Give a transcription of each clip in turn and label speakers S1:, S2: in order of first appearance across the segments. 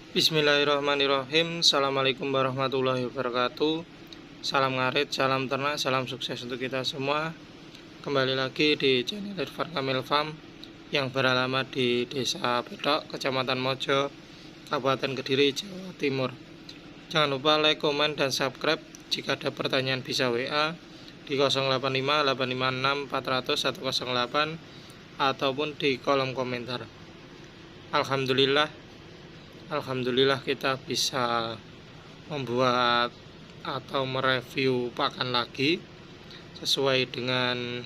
S1: Bismillahirrahmanirrahim. Assalamualaikum warahmatullahi wabarakatuh. Salam ngarit, salam ternak, salam sukses untuk kita semua. Kembali lagi di channel Irfan Kamil Farm yang beralamat di Desa Petok, Kecamatan Mojo, Kabupaten Kediri, Jawa Timur. Jangan lupa like, komen, dan subscribe. Jika ada pertanyaan bisa WA di 085 856 400 108 ataupun di kolom komentar. Alhamdulillah kita bisa membuat atau mereview pakan lagi sesuai dengan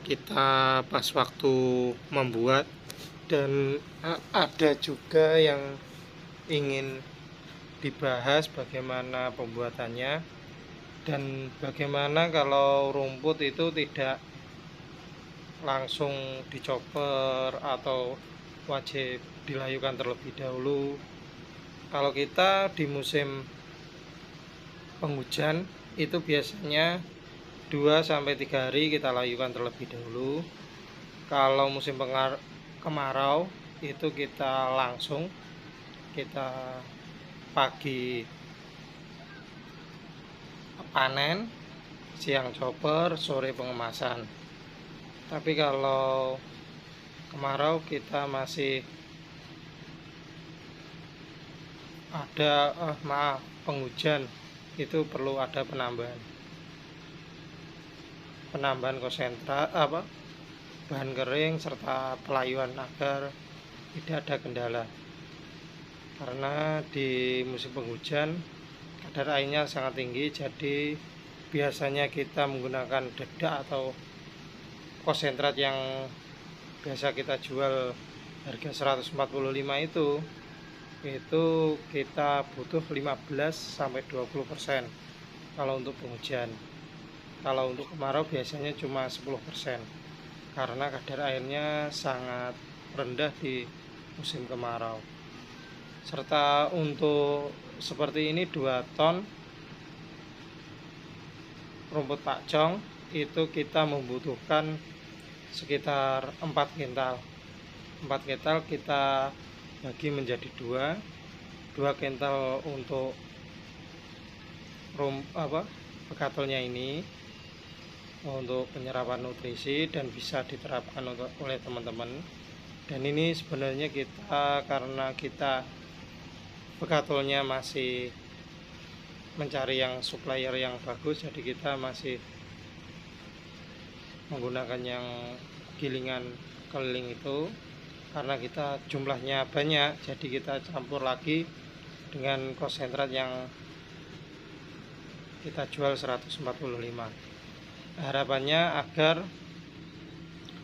S1: kita pas waktu membuat, dan ada juga yang ingin dibahas bagaimana pembuatannya dan bagaimana kalau rumput itu tidak langsung dicoper atau wajib dilayukan terlebih dahulu. Kalau kita di musim penghujan itu biasanya 2-3 hari kita layukan terlebih dahulu. Kalau musim kemarau itu kita langsung pagi panen, siang chopper, sore pengemasan. Tapi kalau kemarau kita masih ada penghujan itu perlu ada penambahan konsentrat bahan kering serta pelayuan agar tidak ada kendala, karena di musim penghujan kadar airnya sangat tinggi. Jadi biasanya kita menggunakan dedak atau konsentrat yang biasa kita jual harga 145 itu kita butuh 15-20% kalau untuk penghujan. Kalau untuk kemarau biasanya cuma 10%, karena kadar airnya sangat rendah di musim kemarau. Serta untuk seperti ini 2 ton rumput pakcong itu kita membutuhkan sekitar 4 kintal. 4 kintal kita bagi menjadi 2 kintal untuk bekatelnya ini untuk penyerapan nutrisi dan bisa diterapkan oleh teman-teman. Dan ini sebenarnya kita karena kita bekatelnya masih mencari yang supplier yang bagus, jadi kita masih menggunakan yang gilingan keliling itu. Karena kita jumlahnya banyak, jadi kita campur lagi dengan konsentrat yang kita jual 145. Harapannya agar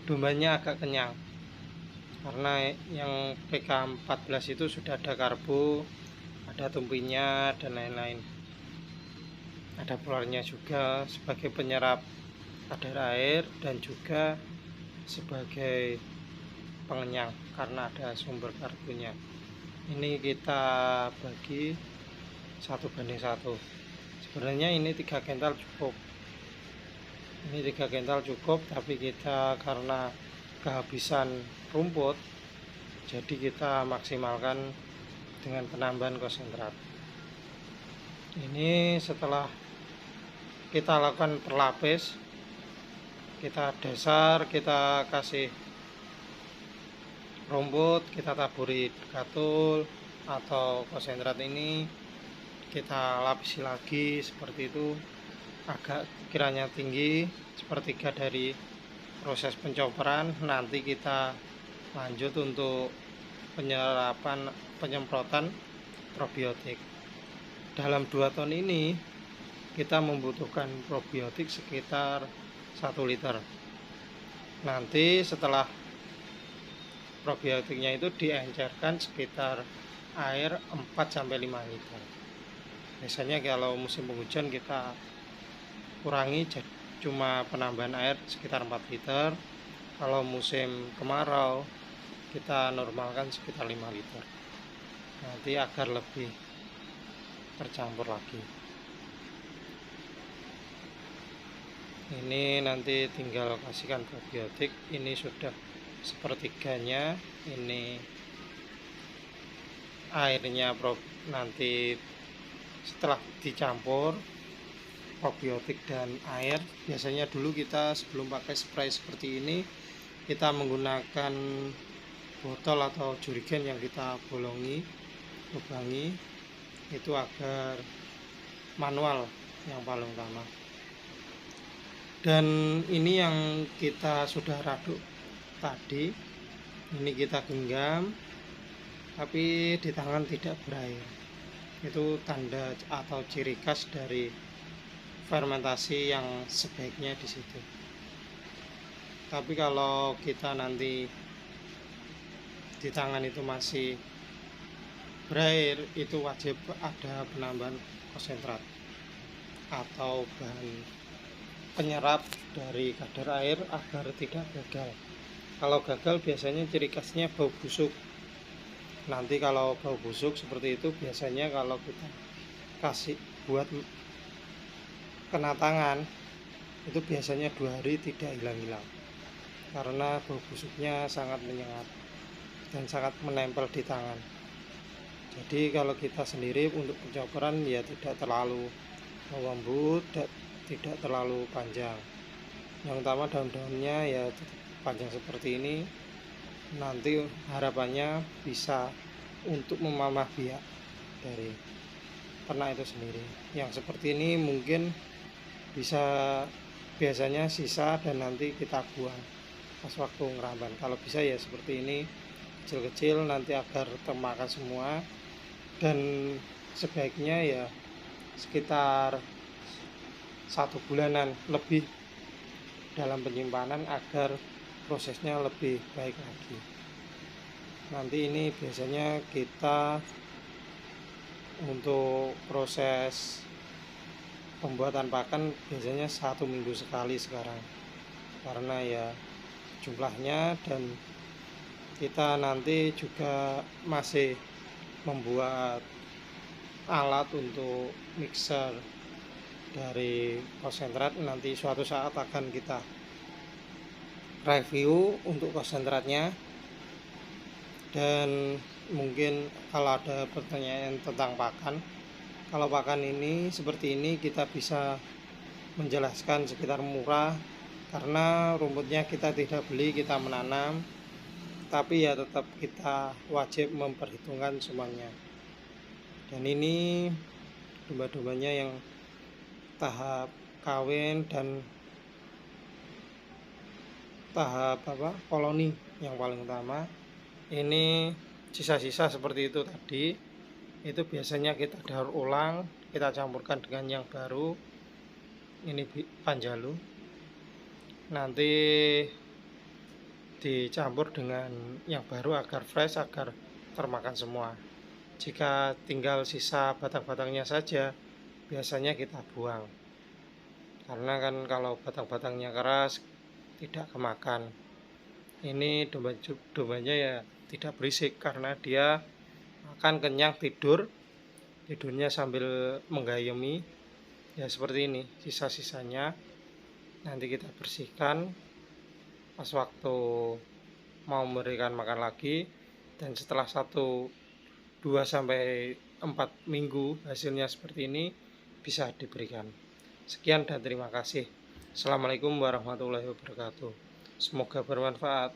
S1: dombanya agak kenyang, karena yang PK14 itu sudah ada karbo, ada tumpinya dan lain-lain. Ada pelarnya juga sebagai penyerap kadar air dan juga sebagai pengenyang karena ada sumber karbonya. Ini kita bagi 1:1. Sebenarnya ini 3 kintal cukup. Ini 3 kintal cukup, tapi kita karena kehabisan rumput, jadi kita maksimalkan dengan penambahan konsentrat. Ini setelah kita lakukan perlapis, kita dasar, kita kasih rumput, kita taburi katul atau konsentrat ini, kita lapisi lagi seperti itu, agak kiranya tinggi sepertiga dari proses pencoperan. Nanti kita lanjut untuk penyemprotan probiotik. Dalam 2 ton ini kita membutuhkan probiotik sekitar 1 liter. Nanti setelah probiotiknya itu diencerkan sekitar air 4-5 liter. Biasanya kalau musim penghujan kita kurangi cuma penambahan air sekitar 4 liter. Kalau musim kemarau kita normalkan sekitar 5 liter. Nanti agar lebih tercampur lagi. Ini nanti tinggal kasihkan probiotik. Ini sudah sepertiganya, ini airnya nanti setelah dicampur probiotik dan air, biasanya dulu kita sebelum pakai spray seperti ini kita menggunakan botol atau jerigen yang kita lubangi itu agar manual yang paling utama. Dan ini yang kita sudah aduk tadi, ini kita genggam tapi di tangan tidak berair. Itu tanda atau ciri khas dari fermentasi yang sebaiknya di situ. Tapi kalau kita nanti di tangan itu masih berair, itu wajib ada penambahan konsentrat atau bahan penyerap dari kadar air agar tidak gagal. Kalau gagal biasanya ciri khasnya bau busuk. Nanti kalau bau busuk seperti itu biasanya kalau kita kasih buat kena tangan itu biasanya 2 hari tidak hilang-hilang karena bau busuknya sangat menyengat dan sangat menempel di tangan. Jadi kalau kita sendiri untuk pencampuran ya tidak terlalu lembut, tidak terlalu panjang. Yang utama daun-daunnya ya panjang seperti ini. Nanti harapannya bisa untuk memamah biak dari ternak itu sendiri. Yang seperti ini mungkin bisa biasanya sisa dan nanti kita buang pas waktu ngeramban. Kalau bisa ya seperti ini kecil-kecil nanti agar termakan semua, dan sebaiknya ya sekitar 1 bulanan lebih dalam penyimpanan agar prosesnya lebih baik lagi. Nanti ini biasanya kita untuk proses pembuatan pakan biasanya 1 minggu sekali sekarang, karena ya jumlahnya, dan kita nanti juga masih membuat alat untuk mixer dari konsentrat. Nanti suatu saat akan kita review untuk konsentratnya. Dan mungkin kalau ada pertanyaan tentang pakan, kalau pakan ini seperti ini kita bisa menjelaskan sekitar murah karena rumputnya kita tidak beli, kita menanam. Tapi ya tetap kita wajib memperhitungkan semuanya. Dan ini domba-dombanya yang tahap kawin dan tahap koloni yang paling utama. Ini sisa-sisa seperti itu tadi, itu biasanya kita daur ulang, kita campurkan dengan yang baru. Ini panjalu, nanti dicampur dengan yang baru agar fresh, agar termakan semua. Jika tinggal sisa batang-batangnya saja biasanya kita buang, karena kan kalau batang-batangnya keras tidak kemakan. Ini dombanya ya tidak berisik karena dia makan kenyang, tidurnya sambil menggayemi ya seperti ini. Sisa-sisanya nanti kita bersihkan pas waktu mau memberikan makan lagi, dan setelah 2-4 minggu hasilnya seperti ini bisa diberikan. Sekian dan terima kasih. Assalamualaikum warahmatullahi wabarakatuh. Semoga bermanfaat.